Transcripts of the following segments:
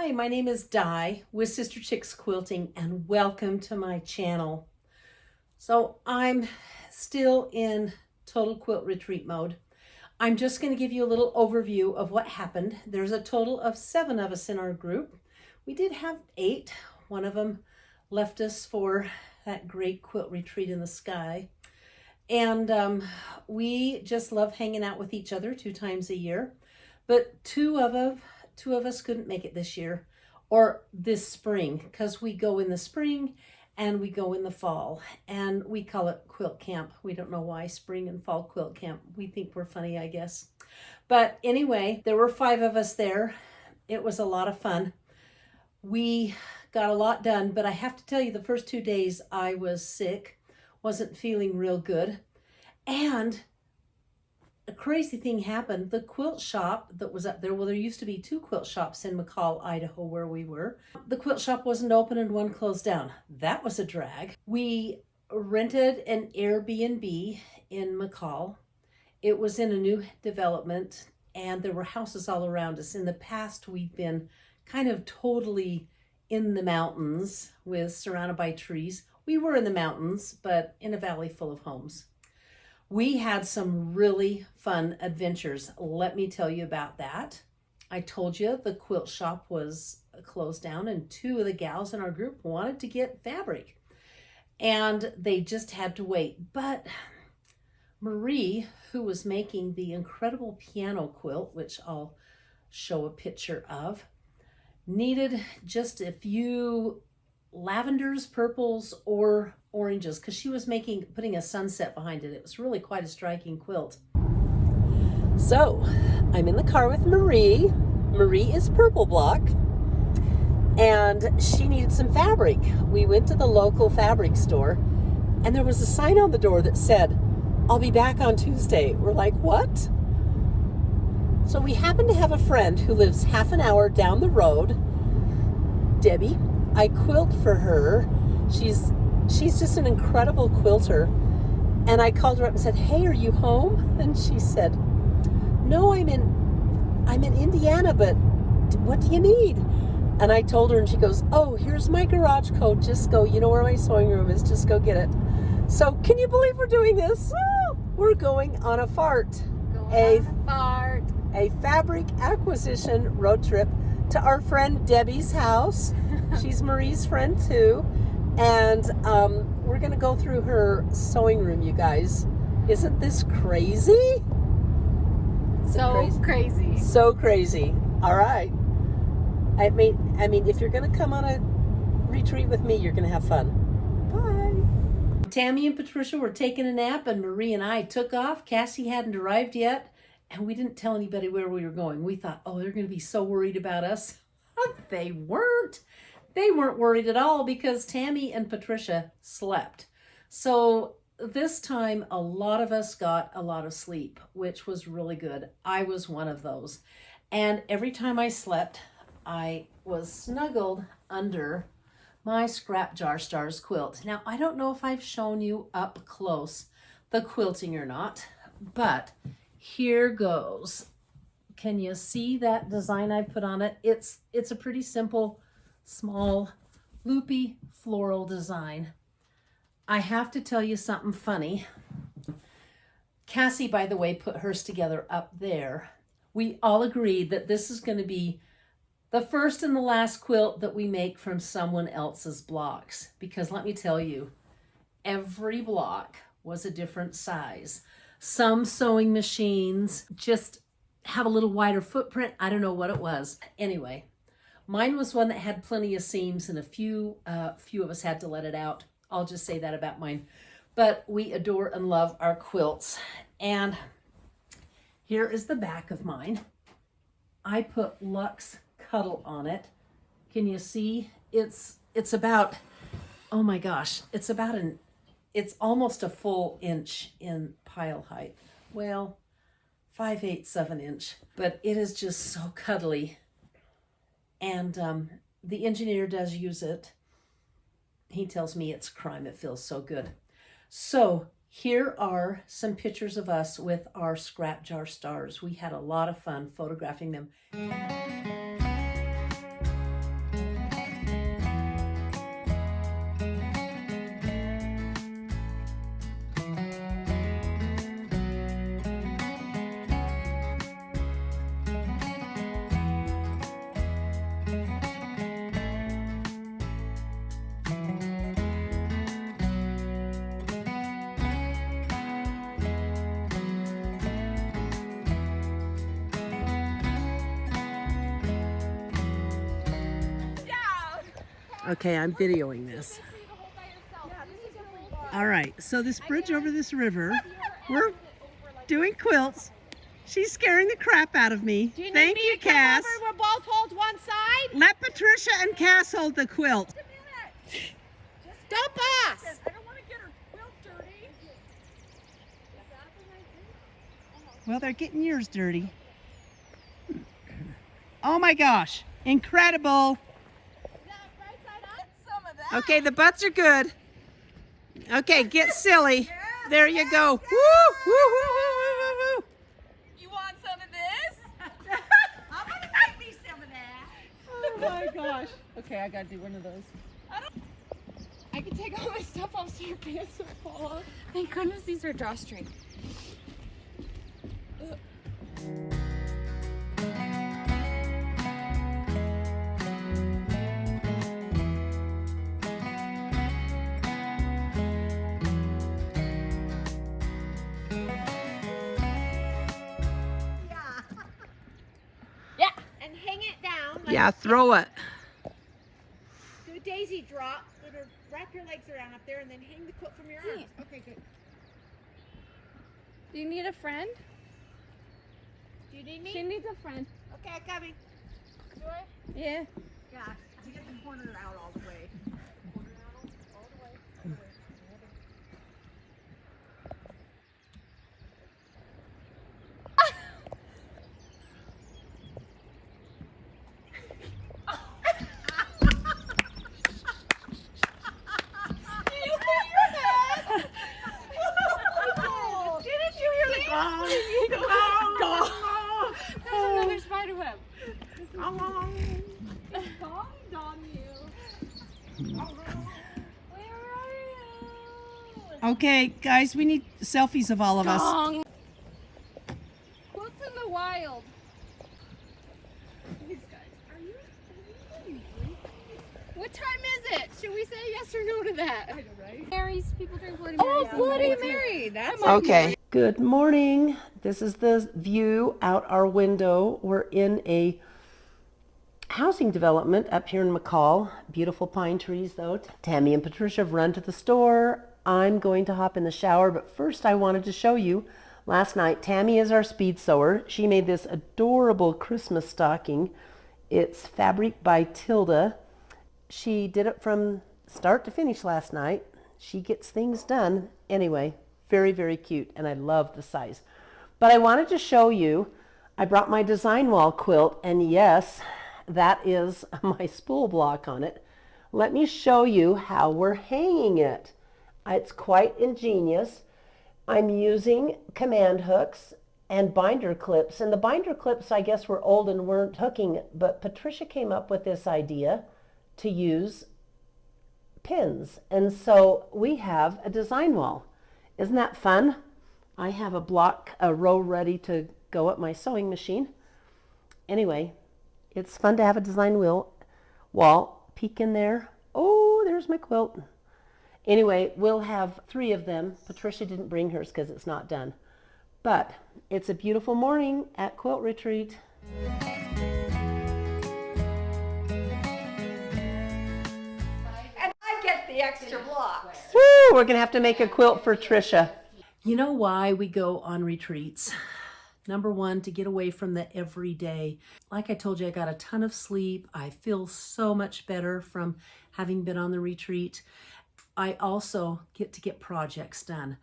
Hi, my name is Di with Sister Chicks Quilting, and welcome to my channel. So I'm still in total quilt retreat mode. I'm just going to give you a little overview of what happened. There's a total of 7 of us in our group. We did have 8. One of them left us for that great quilt retreat in the sky. And we just love hanging out with each other 2 times a year. But two of us couldn't make it this year or this spring, because we go in the spring and we go in the fall, and we call it quilt camp. We don't know why, spring and fall quilt camp. We think we're funny, I guess. But anyway, there were 5 of us there. It was a lot of fun. We got a lot done, but I have to tell you, the first 2 days I was sick, wasn't feeling real good. And a crazy thing happened. The quilt shop that was up there, well, there used to be 2 quilt shops in McCall, Idaho, where we were. The quilt shop wasn't open and one closed down. That was a drag. We rented an Airbnb in McCall. It was in a new development and there were houses all around us. In the past, we've been kind of totally in the mountains surrounded by trees. We were in the mountains, but in a valley full of homes. We had some really fun adventures. Let me tell you about that. I told you the quilt shop was closed down and 2 of the gals in our group wanted to get fabric and they just had to wait. But Marie, who was making the incredible piano quilt, which I'll show a picture of, needed just a few lavenders, purples, or oranges, because she was putting a sunset behind it. It was really quite a striking quilt. So I'm in the car with Marie. Marie is purple block and she needed some fabric. We went to the local fabric store and there was a sign on the door that said, "I'll be back on Tuesday." We're like, what? So we happen to have a friend who lives half an hour down the road, Debbie. I quilt for her. She's just an incredible quilter. And I called her up and said, "Hey, are you home?" And she said, "No, I'm in Indiana, but what do you need?" And I told her and she goes, "Oh, here's my garage code. Just go, you know where my sewing room is, just go get it." So can you believe we're doing this? Woo! We're going on a fart. A fabric acquisition road trip to our friend Debbie's house. She's Marie's friend too. And we're going to go through her sewing room, you guys. Isn't this crazy? So crazy. So crazy. All right. I mean, if you're going to come on a retreat with me, you're going to have fun. Bye. Tammy and Patricia were taking a nap, and Marie and I took off. Cassie hadn't arrived yet, and we didn't tell anybody where we were going. We thought, oh, they're going to be so worried about us. They weren't. They weren't worried at all because Tammy and Patricia slept. So this time, a lot of us got a lot of sleep, which was really good. I was one of those. And every time I slept, I was snuggled under my Scrap Jar Stars quilt. Now, I don't know if I've shown you up close the quilting or not, but here goes. Can you see that design I put on it? It's a pretty simple, small, loopy floral design. I have to tell you something funny. Cassie, by the way, put hers together up there. We all agreed that this is going to be the first and the last quilt that we make from someone else's blocks, because let me tell you, every block was a different size. Some sewing machines just have a little wider footprint. I don't know what it was. Anyway, mine was one that had plenty of seams, and a few of us had to let it out. I'll just say that about mine. But we adore and love our quilts. And here is the back of mine. I put Luxe Cuddle on it. Can you see? It's about, oh my gosh, it's almost a full inch in pile height. Well, 5/8 of an inch, but it is just so cuddly. And the engineer does use it. He tells me it's a crime. It feels so good. So here are some pictures of us with our Scrap Jar Stars. We had a lot of fun photographing them. Okay, I'm videoing this. All right, so this bridge over this river, we're doing quilts. She's scaring the crap out of me. Thank you, Cass. We'll both hold one side. Let Patricia and Cass hold the quilt. Don't boss. I don't want to get her quilt dirty. Well, they're getting yours dirty. Oh my gosh, incredible. Okay, the butts are good. Okay, get silly. There you go. Woo, woo, woo, woo, woo, woo. You want some of this? I'm going to make me some of that. Oh my gosh. Okay, I gotta do one of those. I can take all my stuff off so your pants will fall off. Thank goodness these are drawstring. Yeah. And hang it down. Like Yeah, throw it. do a daisy drop. Wrap your legs around up there and then hang the quilt from your arms. Okay, good. Do you need a friend? Do you need me? She needs a friend. Okay, coming. Do I? Yeah. Yeah. To get the corner out all the way. Corner out all the way. All the way. There's another spider web. It's bombed on you. Where are you? Okay, guys, we need selfies of all of us. Dong. Quilts in the wild. These guys. Are you What time is it? Should we say yes or no to that? I know, right? Mary's, people drink Bloody Mary. Oh, Bloody Mary. That's Okay. Good morning. This is the view out our window. We're in a housing development up here in McCall. Beautiful pine trees though. Tammy and Patricia have run to the store. I'm going to hop in the shower, but first I wanted to show you. Last night, Tammy is our speed sewer. She made this adorable Christmas stocking. It's fabric by Tilda. She did it from start to finish last night. She gets things done. Anyway, very, very cute, and I love the size. But I wanted to show you, I brought my design wall quilt, and yes, that is my spool block on it. Let me show you how we're hanging it. It's quite ingenious. I'm using command hooks and binder clips, and the binder clips I guess were old and weren't hooking, but Patricia came up with this idea to use pins, and so we have a design wall. Isn't that fun? I have a row ready to go at my sewing machine. Anyway, it's fun to have a design wall. Peek in there. Oh, there's my quilt. Anyway, we'll have 3 of them. Patricia didn't bring hers because it's not done. But it's a beautiful morning at Quilt Retreat. The extra blocks. Woo, we're going to have to make a quilt for Trisha. You know why we go on retreats? Number 1, to get away from the everyday. Like I told you, I got a ton of sleep. I feel so much better from having been on the retreat. I also get to get projects done.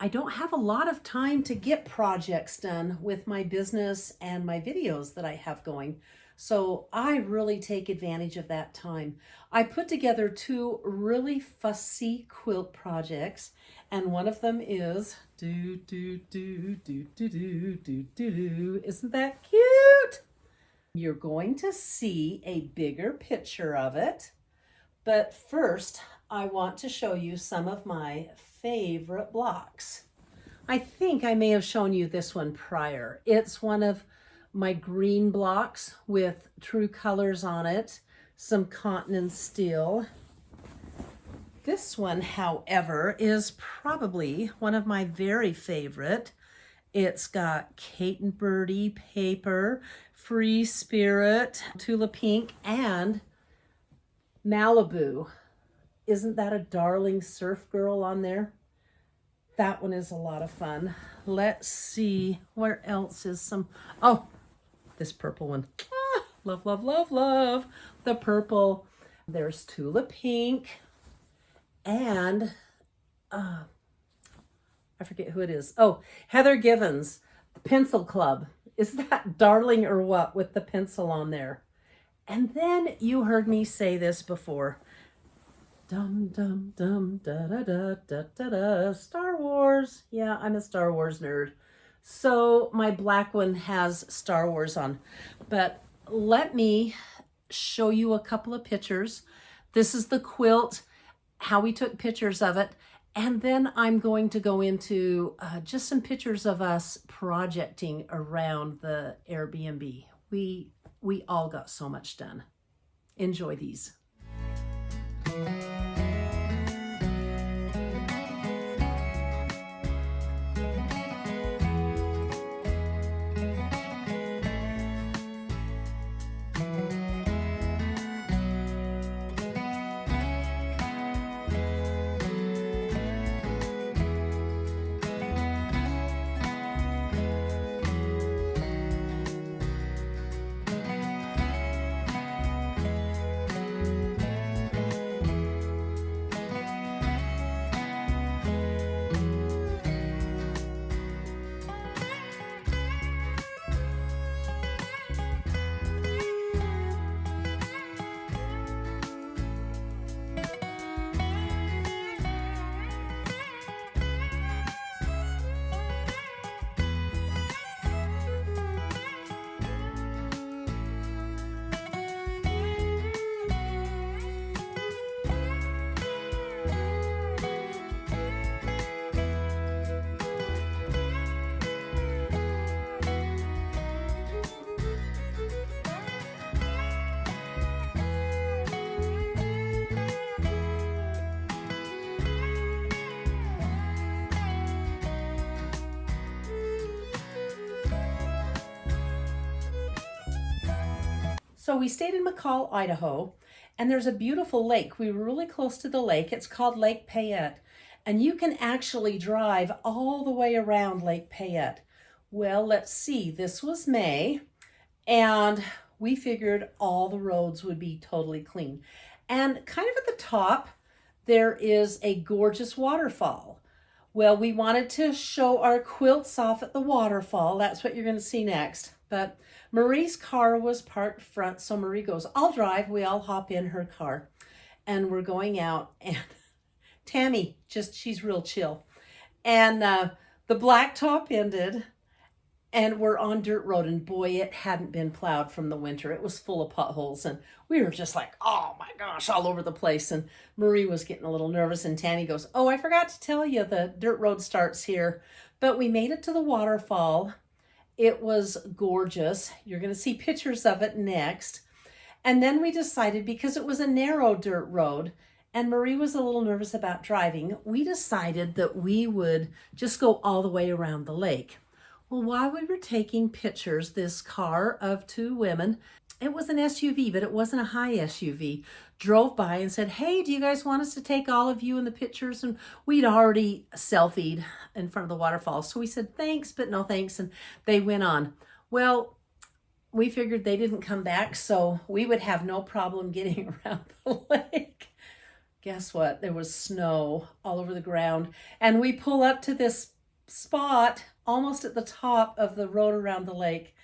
I don't have a lot of time to get projects done with my business and my videos that I have going. So I really take advantage of that time. I put together 2 really fussy quilt projects, and one of them is isn't that cute? You're going to see a bigger picture of it, but first I want to show you some of my favorite blocks. I think I may have shown you this one prior. It's one of my green blocks with true colors on it, some cotton and steel. This one, however, is probably one of my very favorite. It's got Kate and Birdie paper, Free Spirit, Tula Pink, and Malibu. Isn't that a darling surf girl on there? That one is a lot of fun. Let's see, where else is some, oh, this purple one. Ah, love, love, love, love the purple. There's Tulip Pink and I forget who it is. Oh, Heather Givens, the Pencil Club. Is that darling or what with the pencil on there? And then you heard me say this before. Dum, dum, dum, da, da, da, da, da, da. Star Wars. Yeah, I'm a Star Wars nerd. So my black one has Star Wars on. But let me show you a couple of pictures. This is the quilt, how we took pictures of it. And then I'm going to go into just some pictures of us projecting around the Airbnb. We all got so much done. Enjoy these. So we stayed in McCall, Idaho, and there's a beautiful lake. We were really close to the lake. It's called Lake Payette, and you can actually drive all the way around Lake Payette. Well, let's see, this was May, and we figured all the roads would be totally clean. And kind of at the top, there is a gorgeous waterfall. Well, we wanted to show our quilts off at the waterfall. That's what you're going to see next. But Marie's car was parked front, so Marie goes, I'll drive. We all hop in her car, and we're going out. And Tammy, she's real chill. And the blacktop ended, and we're on dirt road, and boy, it hadn't been plowed from the winter. It was full of potholes, and we were just like, oh my gosh, all over the place. And Marie was getting a little nervous, and Tammy goes, oh, I forgot to tell you, the dirt road starts here. But we made it to the waterfall. It was gorgeous. You're going to see pictures of it next. And then we decided, because it was a narrow dirt road and Marie was a little nervous about driving, we decided that we would just go all the way around the lake. Well, while we were taking pictures, this car of two women, it was an SUV, but it wasn't a high SUV, drove by and said, hey, do you guys want us to take all of you in the pictures? And we'd already selfied in front of the waterfall. So we said, thanks, but no thanks. And they went on. Well, we figured they didn't come back, so we would have no problem getting around the lake. Guess what? There was snow all over the ground. And we pull up to this spot almost at the top of the road around the lake.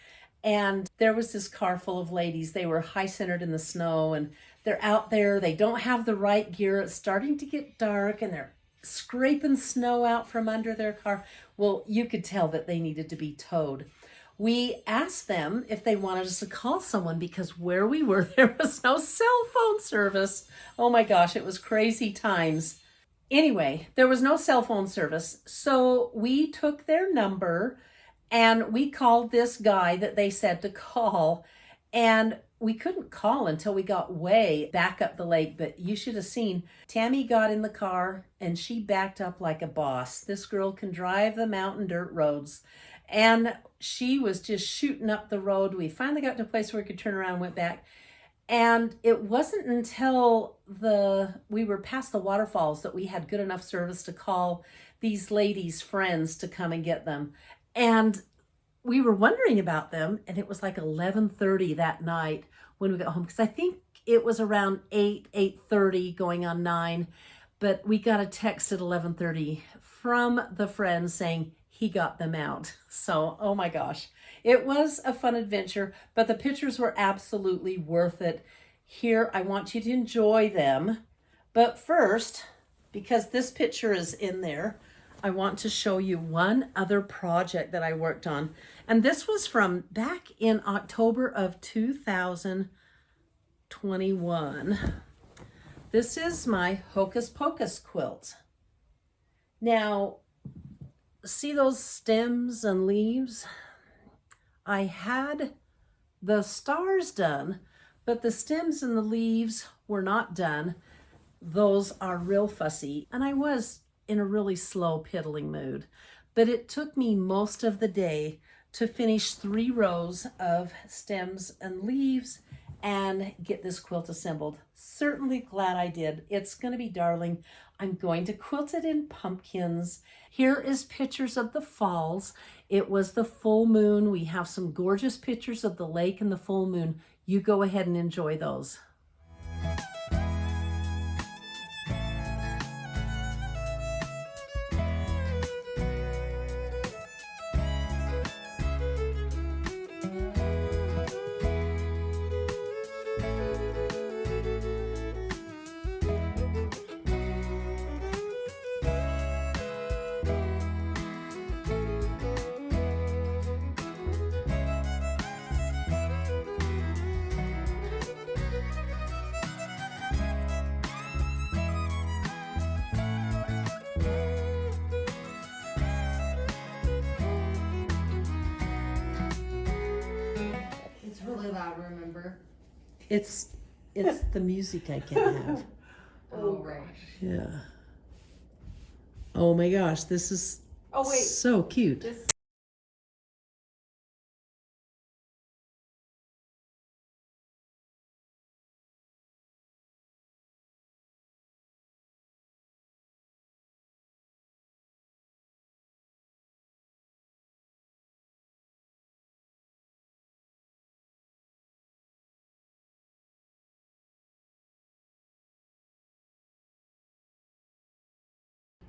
And there was this car full of ladies. They were high-centered in the snow, and they're out there. They don't have the right gear. It's starting to get dark, and they're scraping snow out from under their car. Well, you could tell that they needed to be towed. We asked them if they wanted us to call someone, because where we were, there was no cell phone service. Oh my gosh, it was crazy times. Anyway, there was no cell phone service, so we took their number and we called this guy that they said to call, and we couldn't call until we got way back up the lake. But you should have seen, Tammy got in the car and she backed up like a boss. This girl can drive the mountain dirt roads, and she was just shooting up the road. We finally got to a place where we could turn around and went back. And it wasn't until we were past the waterfalls that we had good enough service to call these ladies' friends to come and get them. And we were wondering about them, and it was like 11:30 that night when we got home, because I think it was around 8:30 going on 9, but we got a text at 11:30 from the friend saying he got them out. So, oh my gosh, it was a fun adventure, but the pictures were absolutely worth it. Here, I want you to enjoy them. But first, because this picture is in there, I want to show you one other project that I worked on. And this was from back in October of 2021. This is my Hocus Pocus quilt. Now, see those stems and leaves? I had the stars done, but the stems and the leaves were not done. Those are real fussy, and I was in a really slow piddling mood. But it took me most of the day to finish 3 rows of stems and leaves and get this quilt assembled. Certainly glad I did. It's going to be darling. I'm going to quilt it in pumpkins. Here is pictures of the falls. It was the full moon. We have some gorgeous pictures of the lake and the full moon. You go ahead and enjoy those. Really loud, remember? It's the music I can't have. Oh, right. Yeah. Oh my gosh, this is so cute.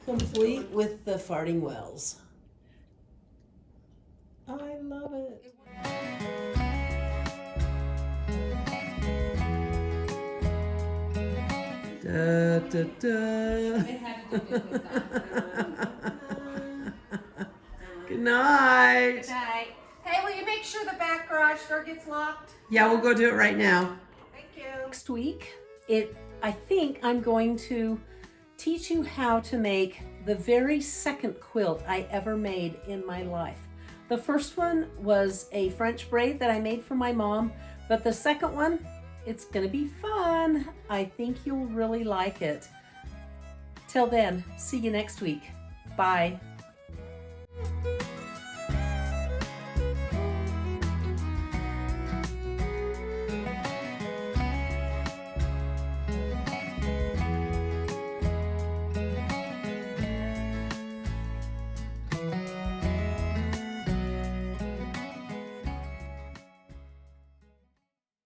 Complete with the farting wells. I love it. Da, da, da. Good night. Good night. Hey, will you make sure the back garage door gets locked? Yeah, we'll go do it right now. Thank you. Next week, I think I'm going to teach you how to make the very second quilt I ever made in my life. The first one was a French braid that I made for my mom, but the second one, it's gonna be fun. I think you'll really like it. Till then, see you next week. Bye.